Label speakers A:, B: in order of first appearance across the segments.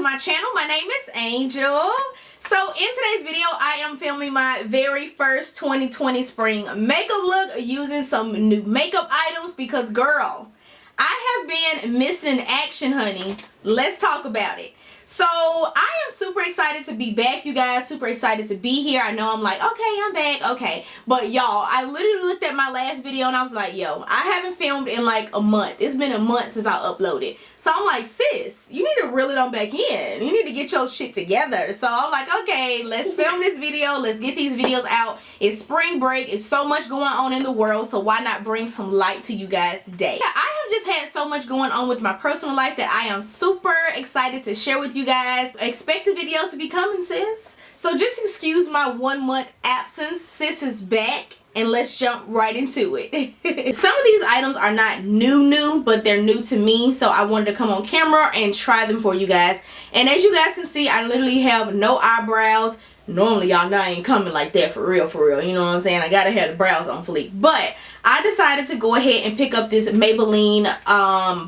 A: my channel. My name is Angel. So in today's video, I am filming my very first 2020 spring makeup look using some new makeup items because girl, I have been missing action, honey. Let's talk about it. So I am super excited to be back, you guys. Super excited to be here. I know I'm like, okay, I'm back, okay. But y'all, I literally looked at my last video and I was like, yo, I haven't filmed in like a month. It's been a month since I uploaded. So I'm like, sis, you need to reel it on back in. You need to get your shit together. So I'm like, okay, let's film this video. Let's get these videos out. It's spring break. It's so much going on in the world. So why not bring some light to you guys today? Yeah, I have just had so much going on with my personal life that I am super excited to share with you guys. Expect the videos to be coming, sis. So just excuse my 1 month absence. Sis is back. And let's jump right into it. Some of these items are not new, but they're new to me. So I wanted to come on camera and try them for you guys. And as you guys can see, I literally have no eyebrows. Normally, y'all know I ain't coming like that for real. You know what I'm saying? I gotta have the brows on fleek. But I decided to go ahead and pick up this Maybelline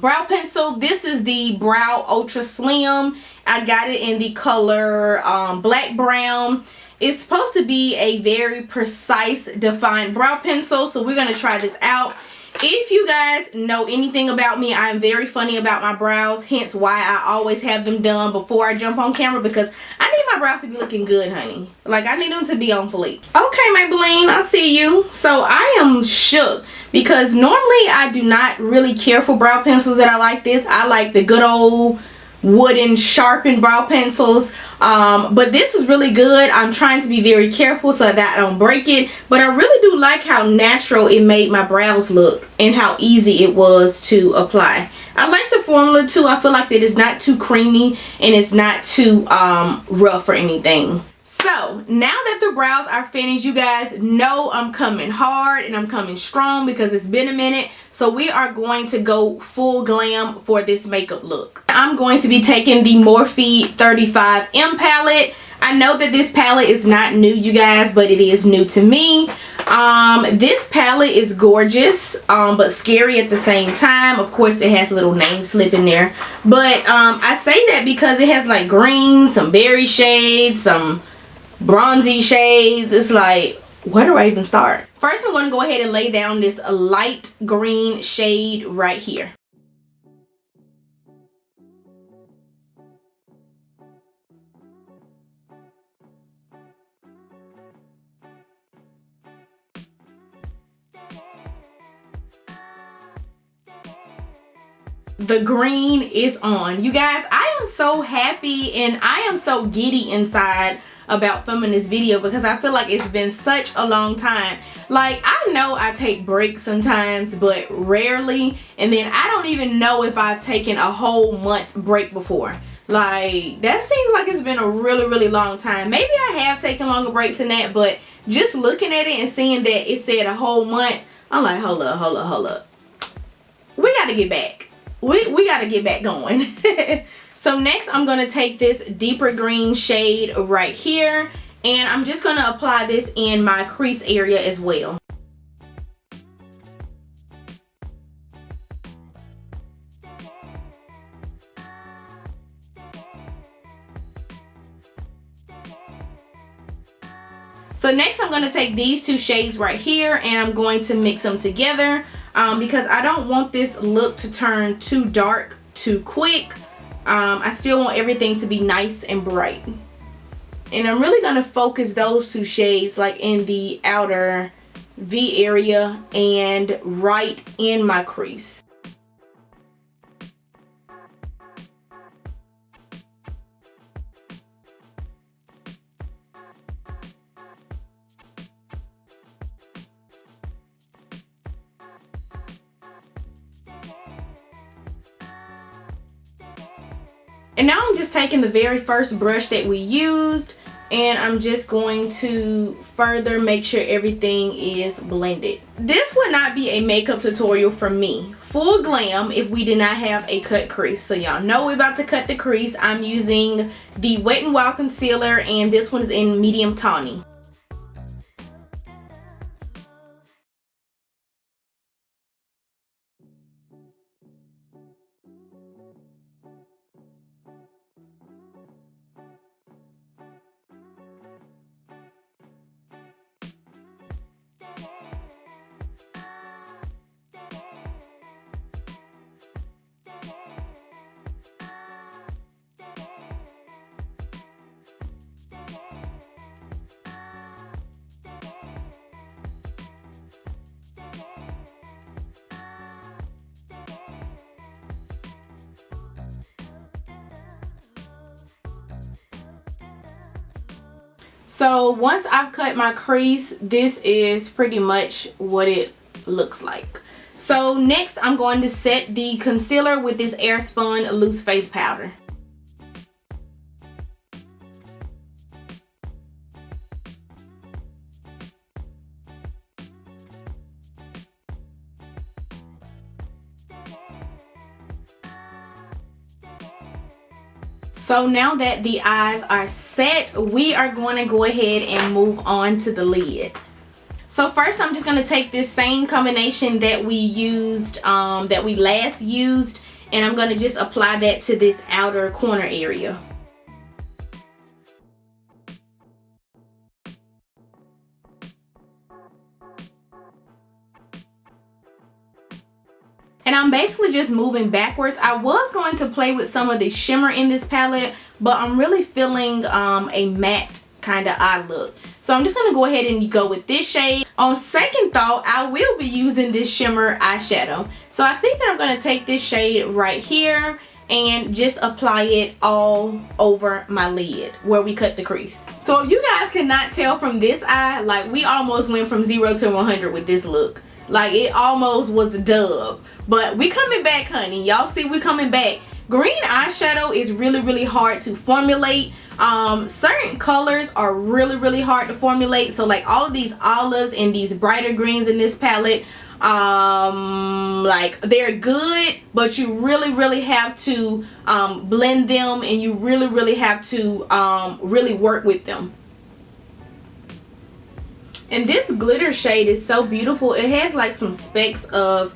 A: brow pencil. This is the Brow Ultra Slim. I got it in the color black brown. It's supposed to be a very precise, defined brow pencil. So we're going to try this out. If you guys know anything about me, I'm very funny about my brows. Hence why I always have them done before I jump on camera. Because I need my brows to be looking good, honey. Like, I need them to be on fleek. Okay, Maybelline, I see you. So I am shook. Because normally I do not really care for brow pencils that are like this. I like the good old wooden sharpened brow pencils, but this is really good. I'm trying to be very careful so that I don't break it, but I really do like how natural it made my brows look and how easy it was to apply. I like the formula too. I feel like that it's not too creamy and it's not too rough or anything. So now that the brows are finished, you guys know I'm coming hard and I'm coming strong because it's been a minute. So we are going to go full glam for this makeup look. I'm going to be taking the Morphe 35M palette. I know that this palette is not new, you guys, but it is new to me. This palette is gorgeous, but scary at the same time. Of course, it has a little name slip in there. But I say that because it has like greens, some berry shades, some bronzy shades. It's like, where do I even start? First, I'm going to go ahead and lay down this light green shade right here. The green is on. You guys, I am so happy and I am so giddy inside about filming this video because I feel like it's been such a long time. Like, I know I take breaks sometimes, but rarely. And then I don't even know if I've taken a whole month break before. Like, that seems like it's been a really long time. Maybe I have taken longer breaks than that, but just looking at it and seeing that it said a whole month, I'm like, hold up. We gotta get back. We gotta get back going. So next I'm going to take this deeper green shade right here and I'm just going to apply this in my crease area as well. So next I'm going to take these two shades right here and I'm going to mix them together because I don't want this look to turn too dark too quick. I still want everything to be nice and bright. And I'm really going to focus those two shades like in the outer V area and right in my crease. And now I'm just taking the very first brush that we used and I'm just going to further make sure everything is blended. This would not be a makeup tutorial for me. Full glam if we did not have a cut crease. So y'all know we're about to cut the crease. I'm using the Wet n Wild concealer and this one is in medium tawny. So once I've cut my crease, this is pretty much what it looks like. So next I'm going to set the concealer with this Airspun loose face powder. So now that the eyes are set, we are going to go ahead and move on to the lid. So first I'm just going to take this same combination that we used, that we last used, and I'm going to just apply that to this outer corner area. And I'm basically just moving backwards. I was going to play with some of the shimmer in this palette, but I'm really feeling a matte kind of eye look. So I'm just going to go ahead and go with this shade. On second thought, I will be using this shimmer eyeshadow. So I think that I'm going to take this shade right here and just apply it all over my lid where we cut the crease. So if you guys cannot tell from this eye, like we almost went from 0 to 100 with this look. Like it almost was a dub. But we coming back, honey. Y'all see we coming back. Green eyeshadow is really hard to formulate. Certain colors are really hard to formulate. So like all of these olives and these brighter greens in this palette, like they're good, but you really have to blend them, and you really have to really work with them. And this glitter shade is so beautiful. It has like some specks of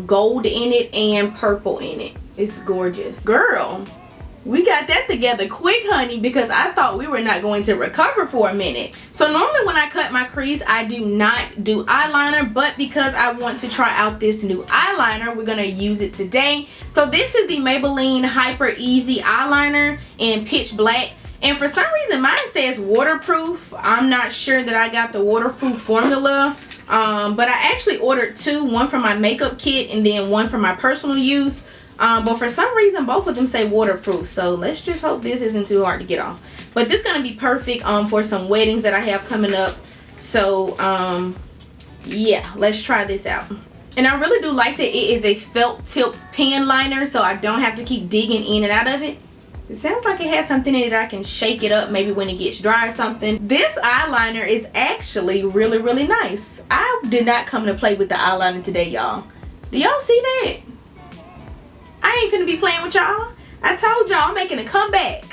A: gold in it and purple in it. It's gorgeous. Girl, we got that together quick, honey, because I thought we were not going to recover for a minute. So normally when I cut my crease, I do not do eyeliner, but because I want to try out this new eyeliner, we're gonna use it today. So this is the Maybelline Hyper Easy eyeliner in Pitch Black. And for some reason mine says waterproof. I'm not sure that I got the waterproof formula. But I actually ordered two, one for my makeup kit and then one for my personal use. But for some reason both of them say waterproof. So let's just hope this isn't too hard to get off. But this is going to be perfect for some weddings that I have coming up. So yeah, let's try this out. And I really do like that it is a felt tip pen liner, so I don't have to keep digging in and out of it. It sounds like it has something in it I can shake it up maybe when it gets dry or something. This eyeliner is actually really nice. I did not come to play with the eyeliner today, y'all. Do y'all see that? I ain't finna be playing with y'all. I told y'all I'm making a comeback.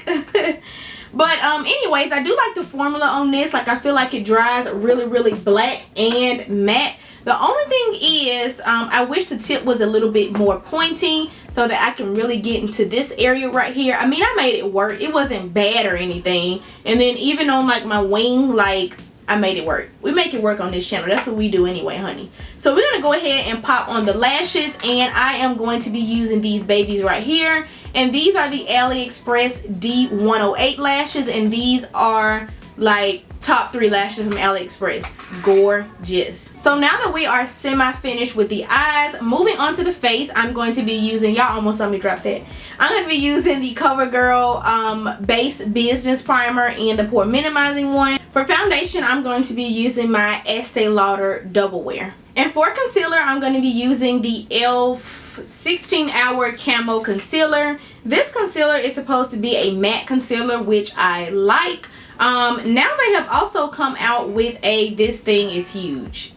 A: But anyways, I do like the formula on this. Like I feel like it dries really black and matte. The only thing is I wish the tip was a little bit more pointy so that I can really get into this area right here. I mean, I made it work. It wasn't bad or anything. And then even on like my wing, like I made it work. We make it work on this channel. That's what we do anyway, honey. So we're gonna go ahead and pop on the lashes, and I am going to be using these babies right here. And these are the Aliexpress D108 lashes, and these are like top 3 lashes from Aliexpress. Gorgeous. So now that we are semi-finished with the eyes, moving on to the face, I'm going to be using, y'all almost saw me drop that. I'm going to be using the Covergirl Base Business Primer and the Pore Minimizing one. For foundation, I'm going to be using my Estee Lauder Double Wear. And for concealer, I'm going to be using the e.l.f. 16 Hour Camo Concealer. This concealer is supposed to be a matte concealer, which I like. Now they have also come out with a, this thing is huge.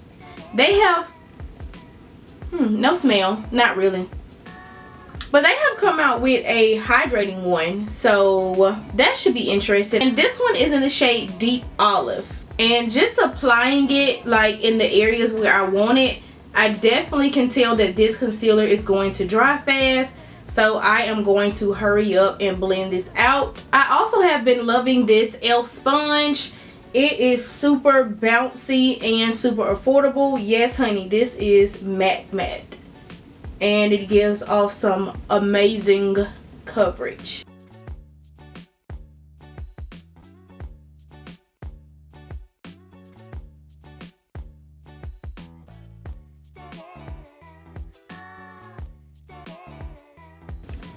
A: They have, no smell, not really. But they have come out with a hydrating one, so that should be interesting. And this one is in the shade Deep Olive. And just applying it like in the areas where I want it, I definitely can tell that this concealer is going to dry fast. So I am going to hurry up and blend this out. I also have been loving this e.l.f. sponge. It is super bouncy and super affordable. Yes, honey, this is matte. And it gives off some amazing coverage.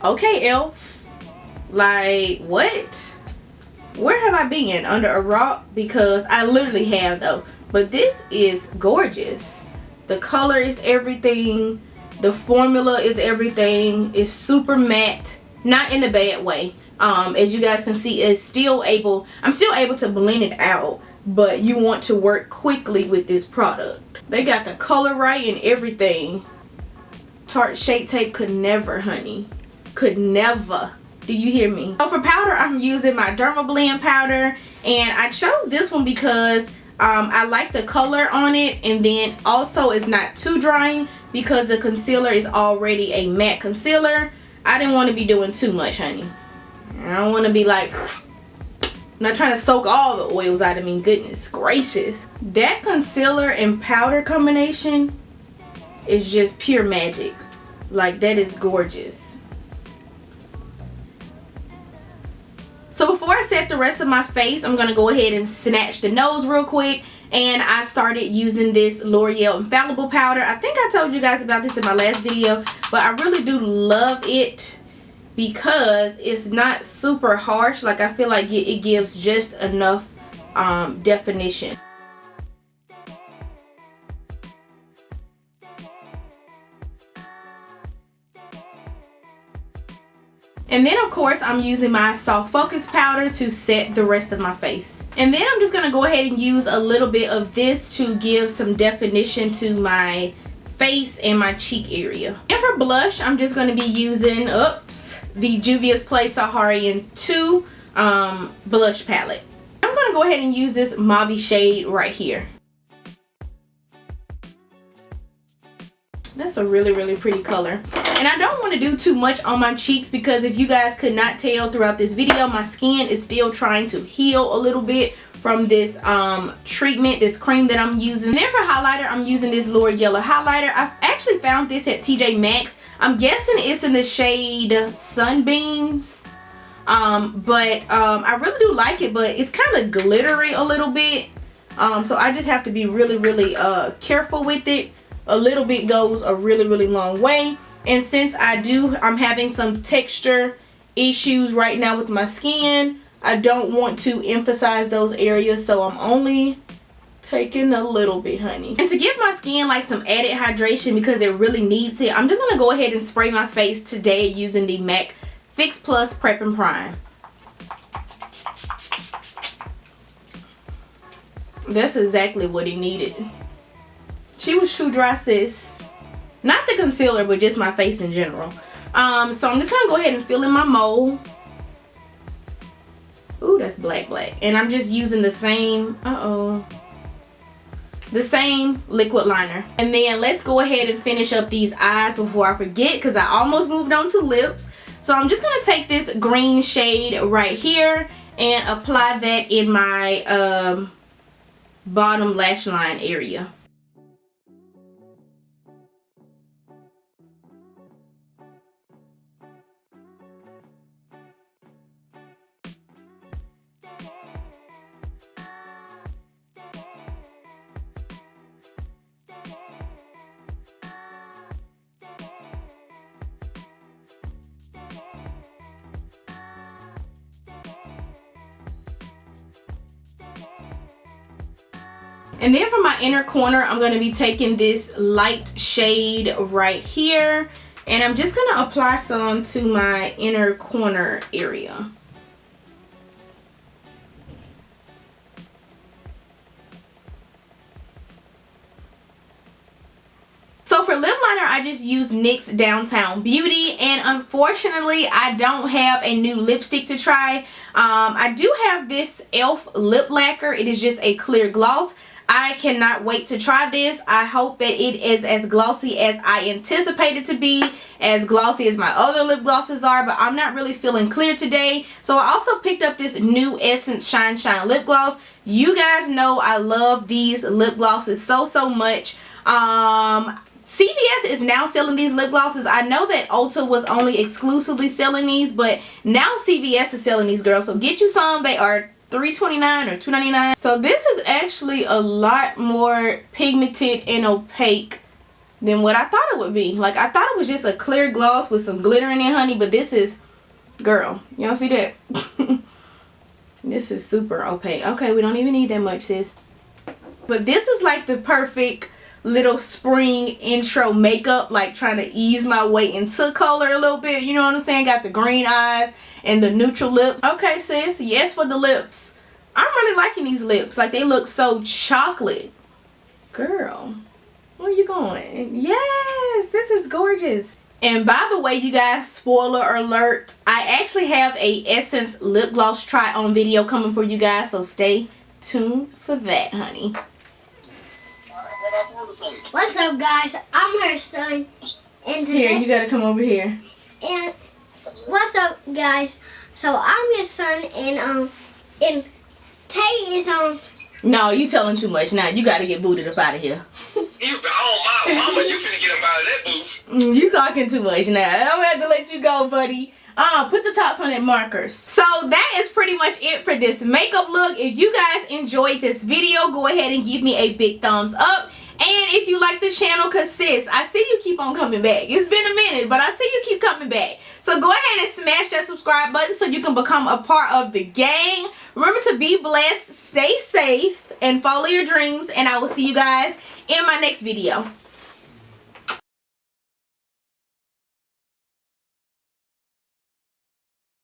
A: Okay, e.l.f. Like, what? Where have I been? Under a rock? Because I literally have though. But this is gorgeous. The color is everything. The formula is everything. It's super matte. Not in a bad way. As you guys can see, I'm still able to blend it out. But you want to work quickly with this product. They got the color right and everything. Tarte Shape Tape could never, honey. Could never. Do you hear me? So for powder, I'm using my DermaBlend powder. And I chose this one because I like the color on it. And then also it's not too drying because the concealer is already a matte concealer. I didn't want to be doing too much, honey. I don't want to be like... I'm not trying to soak all the oils out of me. Goodness gracious. That concealer and powder combination is just pure magic. Like, that is gorgeous. So before I set the rest of my face, I'm going to go ahead and snatch the nose real quick. And I started using this Loreal Infallible powder. I think I told you guys about this in my last video. But I really do love it. Because it's not super harsh. Like, I feel like it gives just enough definition. And then of course I'm using my soft focus powder to set the rest of my face. And then I'm just going to go ahead and use a little bit of this to give some definition to my face and my cheek area. And for blush, I'm just going to be using, the Juvias Saharan 2 blush palette. I'm going to go ahead and use this mauve shade right here. That's a really, really pretty color. And I don't want to do too much on my cheeks because if you guys could not tell throughout this video, my skin is still trying to heal a little bit from this treatment, this cream that I'm using. And then for highlighter, I'm using this L'Oreal highlighter. I actually found this at TJ Maxx. I'm guessing it's in the shade SunBeams. I really do like it, but it's kind of glittery a little bit. So I just have to be really, really careful with it. A little bit goes a really, really long way. And since I'm having some texture issues right now with my skin, I don't want to emphasize those areas, so I'm only taking a little bit, honey. And to give my skin like some added hydration because it really needs it, I'm just going to go ahead and spray my face today using the MAC Fix Plus Prep and Prime. That's exactly what it needed. She was too dry, sis. Not the concealer, but just my face in general. So I'm just going to go ahead and fill in my mole. Ooh, that's black. And I'm just using the same, the same liquid liner. And then let's go ahead and finish up these eyes before I forget because I almost moved on to lips. So I'm just going to take this green shade right here and apply that in my bottom lash line area. And then for my inner corner, I'm going to be taking this light shade right here. And I'm just going to apply some to my inner corner area. So for lip liner, I just used NYX Downtown Beauty. And unfortunately, I don't have a new lipstick to try. I do have this e.l.f. lip lacquer. It is just a clear gloss. I cannot wait to try this. I hope that it is as glossy as I anticipate it to be, as glossy as my other lip glosses are, but I'm not really feeling clear today. So I also picked up this new Essence Shine Shine lip gloss. You guys know I love these lip glosses so much. CVS is now selling these lip glosses. I know that Ulta was only exclusively selling these, but now CVS is selling these, girls. So get you some. They are $3.29 or $2.99. So this is actually a lot more pigmented and opaque than what I thought it would be. Like, I thought it was just a clear gloss with some glitter in it, honey, but this is, girl, y'all see that? This is super opaque. Okay, we don't even need that much, sis. But this is like the perfect little spring intro makeup, like trying to ease my way into color a little bit. You know what I'm saying? Got the green eyes and the neutral lips. Okay, sis. Yes, for the lips. I'm really liking these lips. Like, they look so chocolate. Girl, where you going? Yes, this is gorgeous. And by the way, you guys, spoiler alert, I actually have a Essence lip gloss try on video coming for you guys, so stay tuned for that, honey.
B: What's up, guys? I'm her son. And
A: here, you gotta come over here.
B: And what's up, guys? So I'm your son, and Tay is
A: No, you telling too much now. You gotta get booted up out of here.
C: You my mama, you finna get up out of that booth.
A: You talking too much now. I'm gonna have to let you go, buddy. Put the tops on that markers. So that is pretty much it for this makeup look. If you guys enjoyed this video, go ahead and give me a big thumbs up. And if you like the channel, cause sis, I see you keep on coming back. It's been a minute, but I see you keep coming back. So go ahead and smash that subscribe button so you can become a part of the gang. Remember to be blessed, stay safe, and follow your dreams. And I will see you guys in my next video.